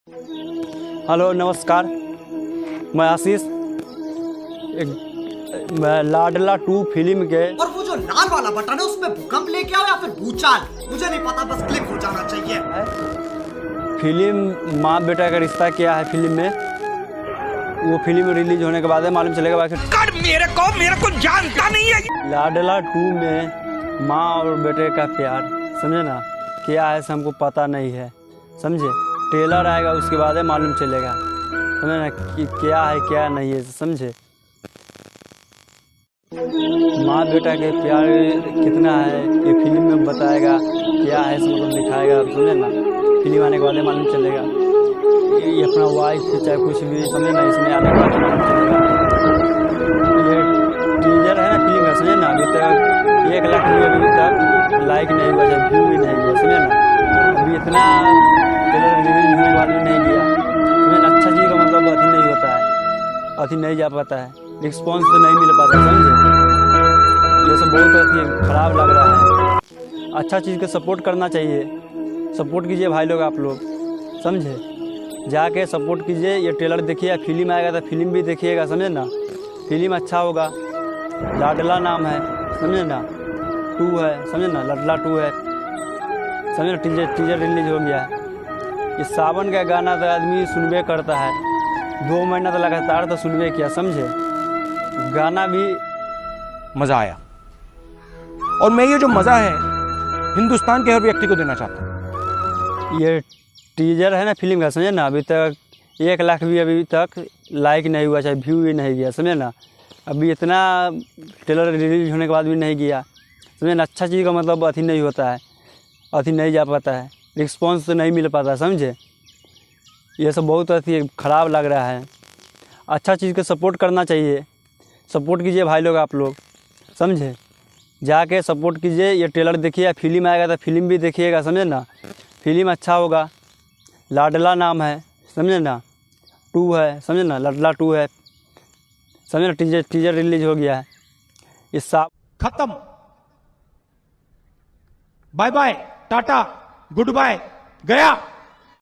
Hello नमस्कार, मैं आशीष। मैं लाडला 2 फिल्म के और वो जो लाल वाला बटन है उसमें भूकंप लेके आओ या फिर भूचाल, मुझे नहीं पता, बस क्लिक हो जाना चाहिए। फिल्म माँ बेटा का रिश्ता क्या है फिल्म में, वो फिल्म रिलीज होने के बाद मालूम चलेगा। बाकी मेरे को जानता नहीं है। लाडला 2 में माँ और बेटे का प्यार, समझे ना, क्या है हमको पता नहीं है, समझे। ट्रेलर आएगा उसके बाद मालूम चलेगा, समझे ना, कि क्या है क्या नहीं है, समझे। माँ बेटा के प्यार कितना है ये फिल्म में बताएगा, क्या है मतलब दिखाएगा, समझे ना। फिल्म आने के बाद मालूम चलेगा। ये अपना वाइफ चाहे कुछ भी, समझे ना, इसमें आने के बाद मालूम चलेगा। ये टीजर है ना फिल्म का, समझे ना। अभी तक 1 लाख व्यू अभी तक लाइक नहीं हुआ, चाहे व्यू भी नहीं हुआ, समझे ना। अभी इतना ट्रेलर रिलीज होने के बाद भी नहीं गया, समझे ना। अच्छा चीज़ का मतलब अथी नहीं होता है, अथी नहीं जा पाता है, रिस्पॉन्स तो नहीं मिल पाता, समझे। ये सब बहुत अथी खराब लग रहा है। अच्छा चीज़ का सपोर्ट करना चाहिए, सपोर्ट कीजिए भाई लोग, आप लोग, समझे। जाके सपोर्ट कीजिए। ये ट्रेलर देखिए, फिल्म आएगा तो फिल्म भी देखिएगा, समझे ना। फिल्म अच्छा होगा। लाडला नाम है, समझे ना। 2 है, समझे ना, लाडला 2 है, समझे ना। टीजर रिलीज हो गया है। ये सावन का गाना तो आदमी सुनबे करता है, 2 महीना तो लगातार तो सुनबे किया, समझे। गाना भी मजा आया, और मैं ये जो मजा है हिंदुस्तान के हर व्यक्ति को देना चाहता हूँ। ये टीजर है ना फिल्म का, समझे ना। अभी तक 1 लाख भी अभी तक लाइक नहीं हुआ, चाहे व्यू भी नहीं गया, समझे ना। अभी इतना ट्रेलर रिलीज होने के बाद भी नहीं गया, समझे ना। अच्छा चीज़ का मतलब अथी नहीं होता है, अथी नहीं जा पाता है, रिस्पॉन्स तो नहीं मिल पाता, समझे। ये सब बहुत अथी ख़राब लग रहा है। अच्छा चीज़ का सपोर्ट करना चाहिए, सपोर्ट कीजिए भाई लोग, आप लोग, समझे। जाके सपोर्ट कीजिए। ये ट्रेलर देखिए, फिल्म आएगा तो फिल्म भी देखिएगा, समझे ना। फिल्म अच्छा होगा। लाडला नाम है, समझे ना। 2 है, समझे ना, लाडला 2 है, समझे ना। टीजर रिलीज हो गया है। इस साल खत्म, bye bye, tata, goodbye, गया।